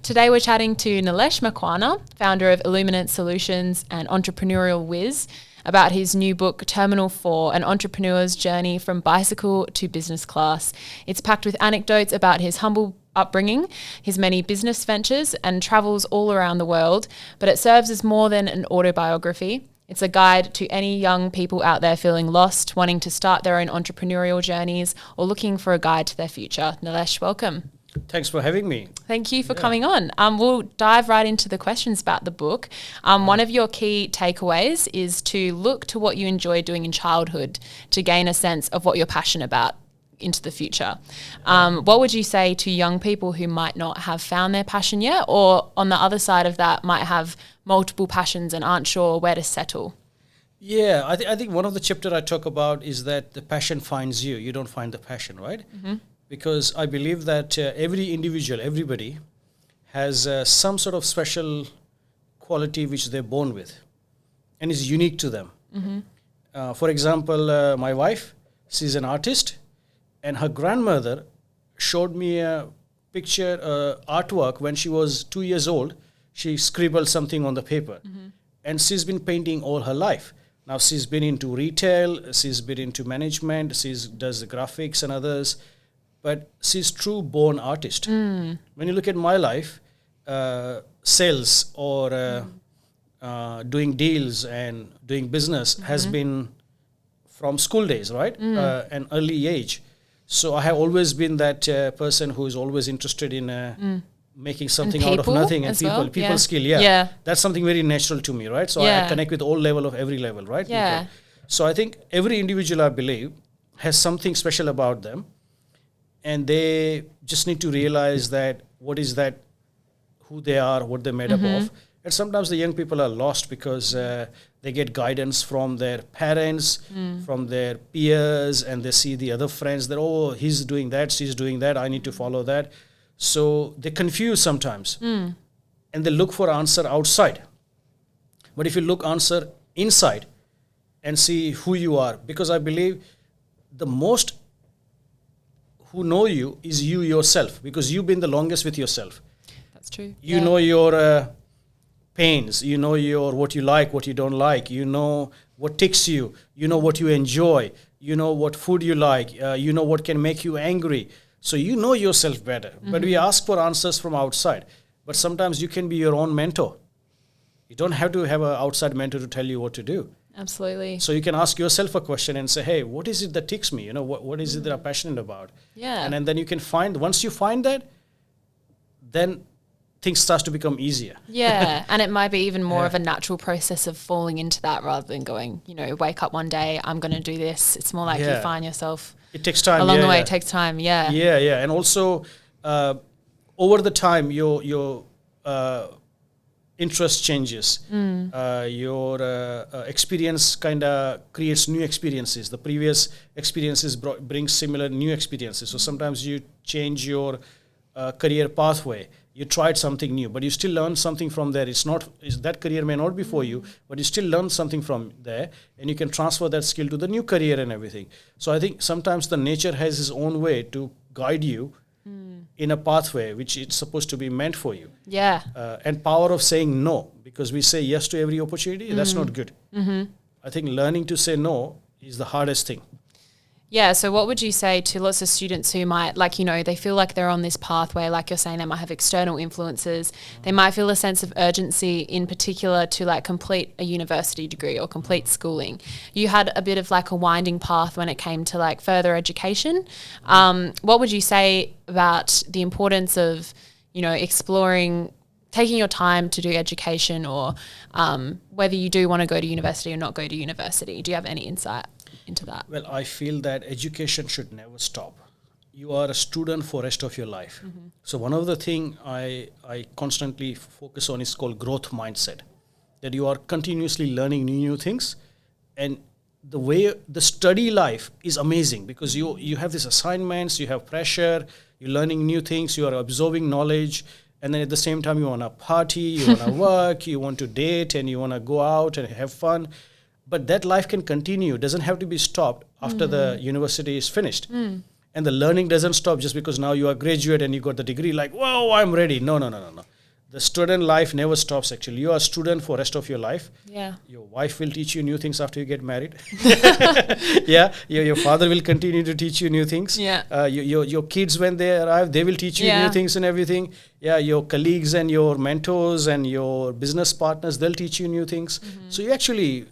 Today we're chatting to Nilesh Makwana, founder of Illuminant Solutions and Entrepreneurial Whiz, about his new book, Terminal 4, An Entrepreneur's Journey from Bicycle to Business Class. It's packed with anecdotes about his humble upbringing, his many business ventures and travels all around the world, but it serves as more than an autobiography. It's a guide to any young people out there feeling lost, wanting to start their own entrepreneurial journeys, or looking for a guide to their future. Nilesh, welcome. Thanks for having me. Thank you for coming on. We'll dive right into the questions about the book. One of your key takeaways is to look to what you enjoy doing in childhood to gain a sense of what you're passionate about into the future. What would you say to young people who might not have found their passion yet, or on the other side of that might have multiple passions and aren't sure where to settle? Yeah, I think one of the chapter I talk about is that the passion finds you. You don't find the passion, right? Mm-hmm. Because I believe that every individual, everybody has some sort of special quality which they're born with and is unique to them. Mm-hmm. For example, my wife, she's an artist, and her grandmother showed me a picture, artwork when she was 2 years old. She scribbled something on the paper, and she's been painting all her life. Now she's been into retail, she's been into management, she does the graphics and others. But she's true born artist. When you look at my life, sales or doing deals and doing business has been from school days, right? An early age. So I have always been that person who is always interested in making something out of nothing, and people skill. Yeah. That's something very natural to me, right? So I connect with all level of every level, right? Yeah. People. So I think every individual, I believe, has something special about them. And they just need to realize that what is that, who they are, what they're made up of. And sometimes the young people are lost because they get guidance from their parents, from their peers, and they see the other friends that, oh, he's doing that, she's doing that, I need to follow that. So they're confused sometimes. And they look for answer outside. But if you look answer inside and see who you are, because I believe the most who know you is you yourself, because you've been the longest with yourself. That's true. You know your pains, you know your what you like, what you don't like, you know what ticks you, you know what you enjoy, you know what food you like, you know what can make you angry. So you know yourself better. But we ask for answers from outside. But sometimes you can be your own mentor. You don't have to have an outside mentor to tell you what to do. Absolutely. So you can ask yourself a question and say, hey, what is it that ticks me? You know, what is it that I'm passionate about? Yeah. And then you can find, once you find that, then things start to become easier. Yeah. And it might be even more of a natural process of falling into that rather than going, wake up one day, I'm going to do this. It's more like you find yourself. It takes time. Along the way, it takes time. Yeah. Yeah. And also, over the time, your interest changes. Your experience kind of creates new experiences. The previous experiences bring similar new experiences. So sometimes you change your career pathway. You tried something new, but you still learn something from there. That career may not be for you, but you still learn something from there, and you can transfer that skill to the new career and everything. So I think sometimes the nature has its own way to guide you in a pathway which it's supposed to be meant for you. Yeah. And power of saying no, because we say yes to every opportunity, that's not good. I think learning to say no is the hardest thing. Yeah, so what would you say to lots of students who might, they feel like they're on this pathway, like you're saying, they might have external influences. They might feel a sense of urgency in particular to complete a university degree or complete schooling. You had a bit of a winding path when it came to further education. What would you say about the importance of, exploring, taking your time to do education, or whether you do want to go to university or not go to university? Do you have any insight into that? Well, I feel that education should never stop. You are a student for rest of your life. So one of the thing I constantly focus on is called growth mindset, that you are continuously learning new things. And the way the study life is amazing, because you have these assignments, you have pressure, you're learning new things, you are absorbing knowledge, and then at the same time you want to party, you want to work, you want to date, and you want to go out and have fun. But that life can continue, doesn't have to be stopped after the university is finished. And the learning doesn't stop just because now you are graduate and you got the degree, whoa, I'm ready. No. the student life never stops. Actually, you are a student for rest of your life. Yeah. Your wife will teach you new things after you get married. Yeah, your father will continue to teach you new things. Yeah. Your kids, when they arrive, they will teach you new things and everything. Yeah, your colleagues and your mentors and your business partners, they'll teach you new things. So you actually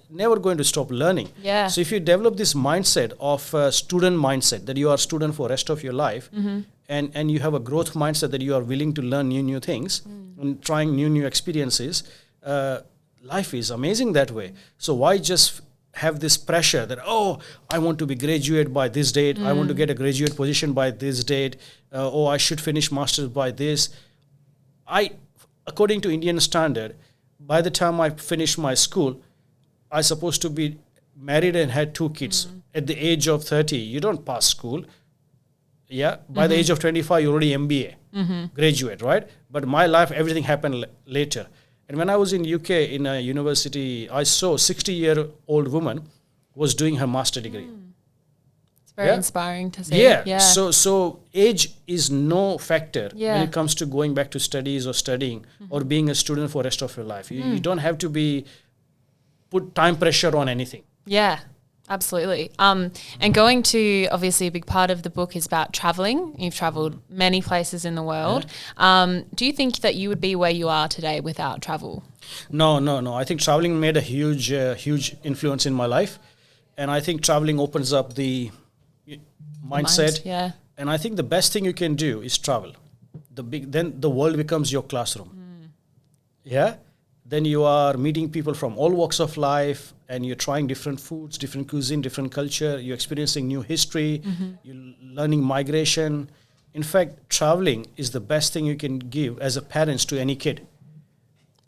never going to stop learning. Yeah. So if you develop this mindset of student mindset, that you are a student for rest of your life, and you have a growth mindset that you are willing to learn new things and trying new experiences, life is amazing that way. So why just have this pressure that, oh, I want to be graduate by this date, I want to get a graduate position by this date, oh, I should finish masters by this. According to Indian standard, by the time I finish my school, I supposed to be married and had 2 kids. At the age of 30, you don't pass school. Yeah, by the age of 25, you're already MBA graduate, right? But my life, everything happened later. And when I was in UK in a university, I saw 60-year-old woman was doing her master degree. It's very inspiring to see. Yeah. So age is no factor when it comes to going back to studies or studying or being a student for the rest of your life. You don't have to put time pressure on anything. Yeah. Absolutely. And going to, obviously, a big part of the book is about traveling. You've traveled many places in the world. Do you think that you would be where you are today without travel? No. I think traveling made a huge influence in my life. And I think traveling opens up the mindset. Yeah. And I think the best thing you can do is travel. Then the world becomes your classroom. Yeah? Then you are meeting people from all walks of life, and you're trying different foods, different cuisine, different culture. You're experiencing new history. You're learning migration. In fact, traveling is the best thing you can give as a parents to any kid.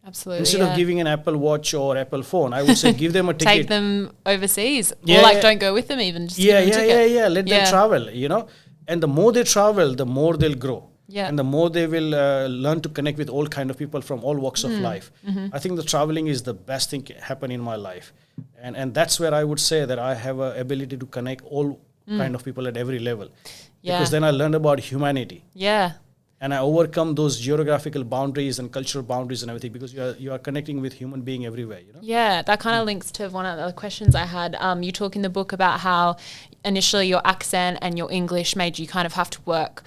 Absolutely. Instead of giving an Apple Watch or Apple phone, I would say give them a ticket. Take them overseas. Or don't go with them even. Just give them a ticket. Let them travel, And the more they travel, the more they'll grow. Yeah. And the more they will learn to connect with all kind of people from all walks of life. I think the traveling is the best thing happen in my life. And that's where I would say that I have a ability to connect all kind of people at every level. Yeah. Because then I learned about humanity. Yeah. And I overcome those geographical boundaries and cultural boundaries and everything, because you are connecting with human being everywhere. Yeah, that kind of links to one of the questions I had. You talk in the book about how initially your accent and your English made you kind of have to work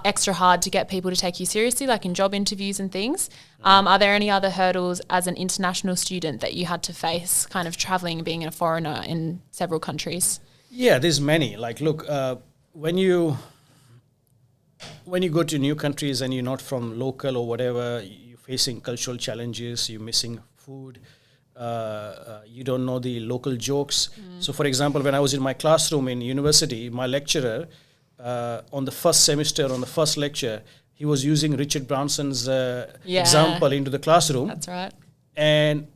extra hard to get people to take you seriously, like in job interviews and things. Are there any other hurdles as an international student that you had to face, kind of traveling, being a foreigner in several countries? Yeah, there's many. Like, look, when you go to new countries and you're not from local or whatever, you're facing cultural challenges, you're missing food, you don't know the local jokes. So, for example, when I was in my classroom in university, my lecturer, on the first semester, on the first lecture, he was using Richard Branson's example into the classroom. That's right. And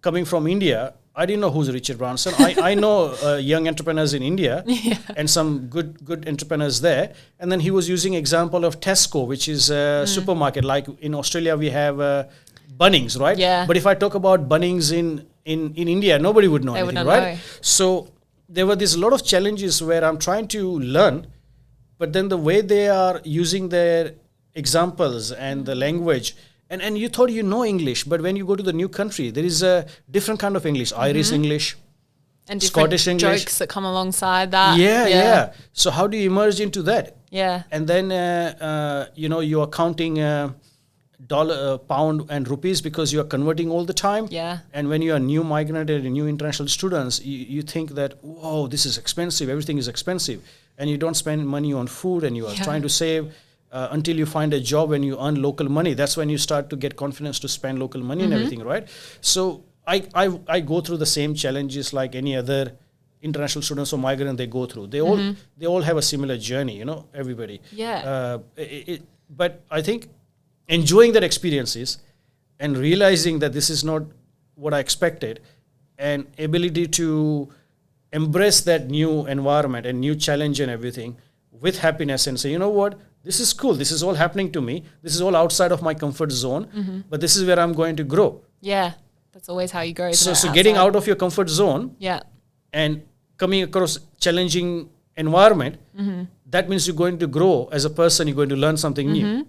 coming from India, I didn't know who's Richard Branson. I know young entrepreneurs in India and some good entrepreneurs there. And then he was using example of Tesco, which is a supermarket. Like in Australia, we have Bunnings, right? Yeah. But if I talk about Bunnings in India, nobody would know anything, right? So there were these lot of challenges where I'm trying to learn, but then the way they are using their examples and the language, and you thought you know English, but when you go to the new country, there is a different kind of English, Irish English, and different Scottish English. Jokes that come alongside that. Yeah. So how do you emerge into that? Yeah. And then, you are counting dollar, pound and rupees because you are converting all the time. Yeah. And when you are new migrant and new international students, you think that, whoa, this is expensive. Everything is expensive. And you don't spend money on food, and you are trying to save until you find a job and you earn local money. That's when you start to get confidence to spend local money and everything, right? So I go through the same challenges like any other international students or migrant they go through. They all have a similar journey, everybody. Yeah. But I think enjoying that experiences and realizing that this is not what I expected, and ability to embrace that new environment and new challenge and everything with happiness and say, you know what, this is cool. This is all happening to me. This is all outside of my comfort zone, but this is where I'm going to grow. Yeah. That's always how you grow. So getting out of your comfort zone and coming across challenging environment, that means you're going to grow as a person. You're going to learn something new.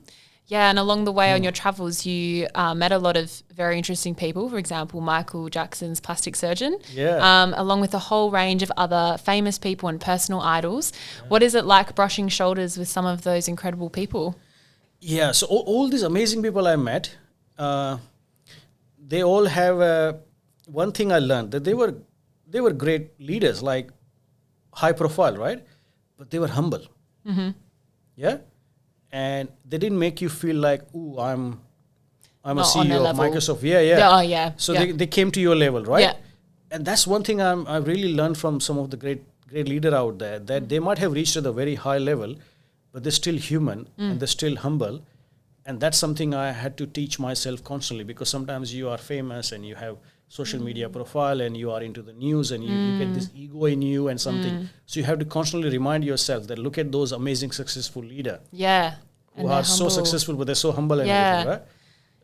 Yeah, and along the way on your travels, you met a lot of very interesting people. For example, Michael Jackson's plastic surgeon, along with a whole range of other famous people and personal idols. Yeah. What is it like brushing shoulders with some of those incredible people? Yeah, so all these amazing people I met, they all have one thing I learned, that they were great leaders, like high profile, right? But they were humble. Mm-hmm. Yeah. And they didn't make you feel like, ooh, I'm a CEO of Microsoft. Yeah. So they came to your level, right? Yeah. And that's one thing I really learned from some of the great leader out there, that they might have reached at a very high level, but they're still human and they're still humble. And that's something I had to teach myself constantly, because sometimes you are famous and you have social media profile and you are into the news and you get this ego in you and something. So you have to constantly remind yourself that look at those amazing successful leaders. Yeah. Who are so successful, but they're so humble and everything, right?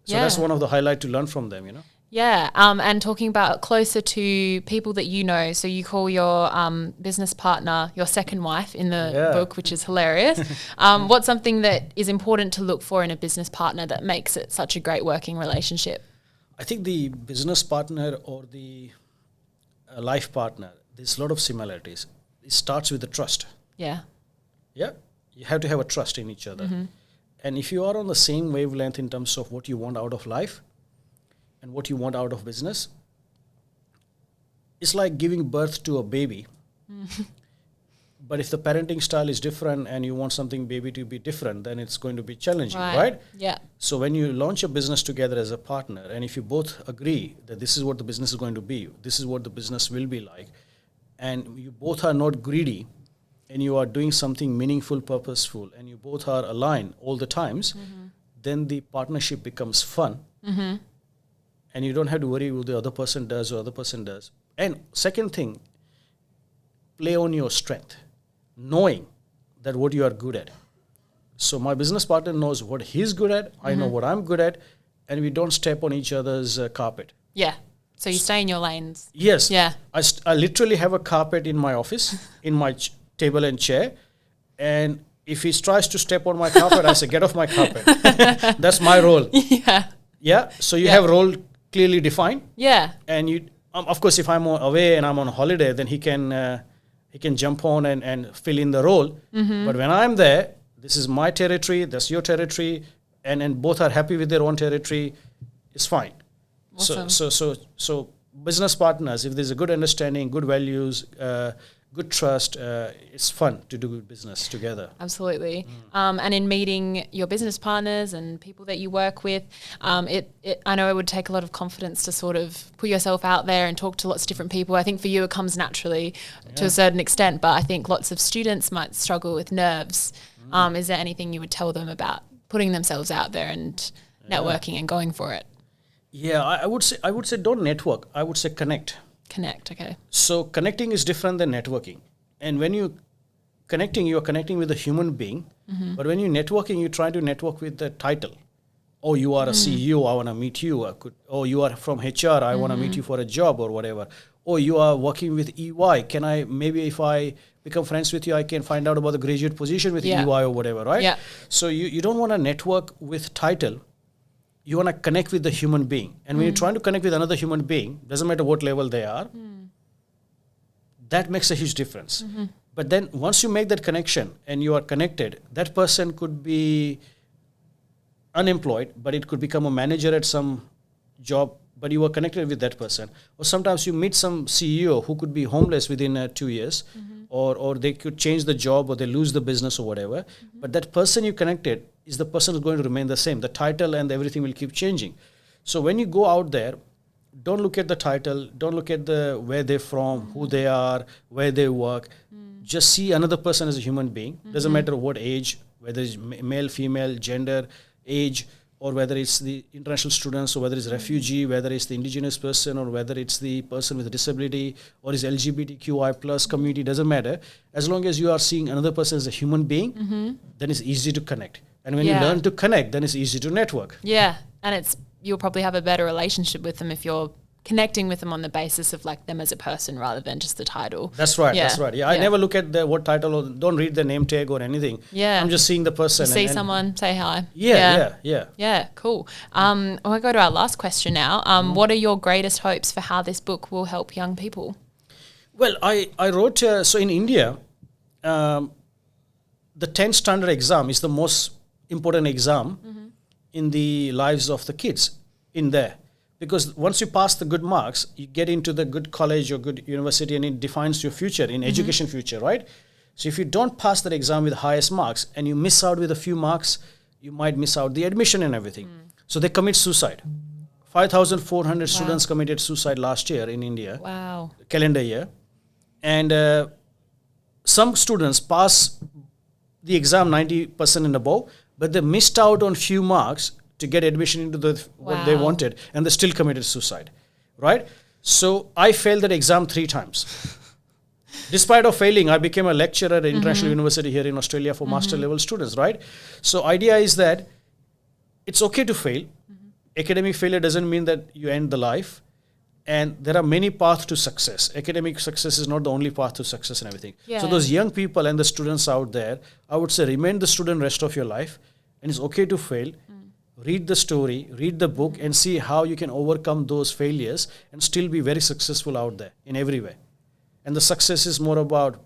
So that's one of the highlights to learn from them, Yeah, and talking about closer to people that you know, so you call your business partner your second wife in the book, which is hilarious. What's something that is important to look for in a business partner that makes it such a great working relationship? I think the business partner or the life partner, there's a lot of similarities. It starts with the trust. Yeah. Yeah, you have to have a trust in each other. Mm-hmm. And if you are on the same wavelength in terms of what you want out of life and what you want out of business, it's like giving birth to a baby. Mm-hmm. But if the parenting style is different and you want something baby to be different, then it's going to be challenging, right? Yeah. So when you launch a business together as a partner, and if you both agree that this is what the business is going to be, this is what the business will be like, and you both are not greedy, and you are doing something meaningful, purposeful, and you both are aligned all the times, then the partnership becomes fun. Mm-hmm. And you don't have to worry what the other person does or other person does. And second thing, play on your strength, knowing that what you are good at. So my business partner knows what he's good at, I know what I'm good at, and we don't step on each other's carpet. Yeah. So you stay in your lanes. Yes. Yeah. I literally have a carpet in my office, in my table and chair, and if he tries to step on my carpet, I say, get off my carpet. That's my role. Yeah. Yeah. So you have role clearly defined. Yeah. And you, of course, if I'm away and I'm on holiday, then he can jump on and fill in the role. Mm-hmm. But when I'm there, this is my territory, that's your territory, and both are happy with their own territory, it's fine. Awesome. So business partners, if there's a good understanding, good values, good trust, it's fun to do business together. Absolutely. And in meeting your business partners and people that you work with, I know it would take a lot of confidence to sort of put yourself out there and talk to lots of different people. I think for you it comes naturally to a certain extent, but I think lots of students might struggle with nerves. Is there anything you would tell them about putting themselves out there and networking and going for it? Yeah, I would say don't network. I would say connect. Connect, okay. So connecting is different than networking. And when you're connecting with a human being. Mm-hmm. But when you're networking, you try to network with the title. Oh, you are a CEO, I want to meet you. You are from HR, I want to meet you for a job or whatever. Oh, you are working with EY. Maybe if I become friends with you, I can find out about the graduate position with EY or whatever, right? Yeah. So you don't want to network with title. You want to connect with the human being. And when you're trying to connect with another human being, doesn't matter what level they are, that makes a huge difference. Mm-hmm. But then once you make that connection and you are connected, that person could be unemployed, but it could become a manager at some job, but you are connected with that person. Or sometimes you meet some CEO who could be homeless within 2 years, or they could change the job or they lose the business or whatever. Mm-hmm. But that person you connected is the person who's going to remain the same. The title and everything will keep changing. So when you go out there, don't look at the title, don't look at where they're from, who they are, where they work. Just see another person as a human being. Doesn't matter what age, whether it's male, female, gender, age, or whether it's the international students, or whether it's refugee, whether it's the indigenous person, or whether it's the person with a disability, or is LGBTQI plus community, doesn't matter. As long as you are seeing another person as a human being, then it's easy to connect. And when you learn to connect, then it's easy to network. Yeah, and you'll probably have a better relationship with them if you're connecting with them on the basis of like them as a person rather than just the title. That's right. Yeah, I never look at the what title or don't read the name tag or anything. Yeah. I'm just seeing the person. You see someone, say hi. Yeah. Yeah, cool. I'll go to our last question now. What are your greatest hopes for how this book will help young people? Well, I wrote, so in India, the 10th standard exam is the most important exam in the lives of the kids in there. Because once you pass the good marks, you get into the good college or good university, and it defines your future in education future, right? So if you don't pass that exam with the highest marks and you miss out with a few marks, you might miss out the admission and everything. So they commit suicide. 5,400 students committed suicide last year in India. Wow. Calendar year. And some students pass the exam 90% and above, but they missed out on few marks to get admission into what they wanted, and they still committed suicide, right? So I failed that exam 3 times. Despite of failing, I became a lecturer at International University here in Australia for master level students, right? So idea is that it's okay to fail. Academic failure doesn't mean that you end the life. And there are many paths to success. Academic success is not the only path to success and everything. Yeah. So those young people and the students out there, I would say remain the student rest of your life. And it's okay to fail. Read the story, read the book, and see how you can overcome those failures and still be very successful out there in every way. And the success is more about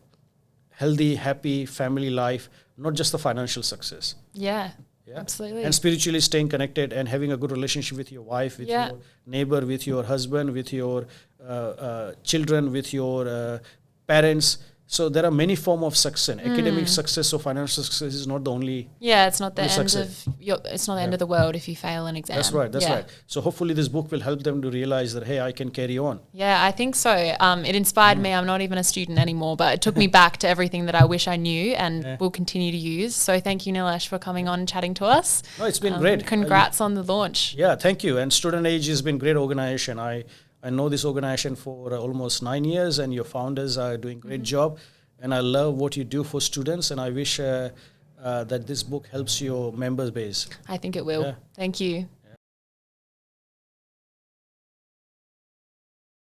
healthy, happy family life, not just the financial success. Yeah. Absolutely. And spiritually staying connected and having a good relationship with your wife, with your neighbor, with your husband, with your children, with your parents. So there are many forms of success. Academic success or financial success is not the only. Yeah, it's not the end of it's not the end of the world if you fail an exam. That's right. So hopefully this book will help them to realize that, hey, I can carry on. Yeah, I think so. It inspired me. I'm not even a student anymore, but it took me back to everything that I wish I knew and will continue to use. So thank you, Nilesh, for coming on and chatting to us. No, it's been great. Congrats on the launch. Yeah, thank you. And Student Age has been a great organization. I know this organization for almost 9 years, and your founders are doing a great job. And I love what you do for students, and I wish that this book helps your members base. I think it will. Yeah. Thank you.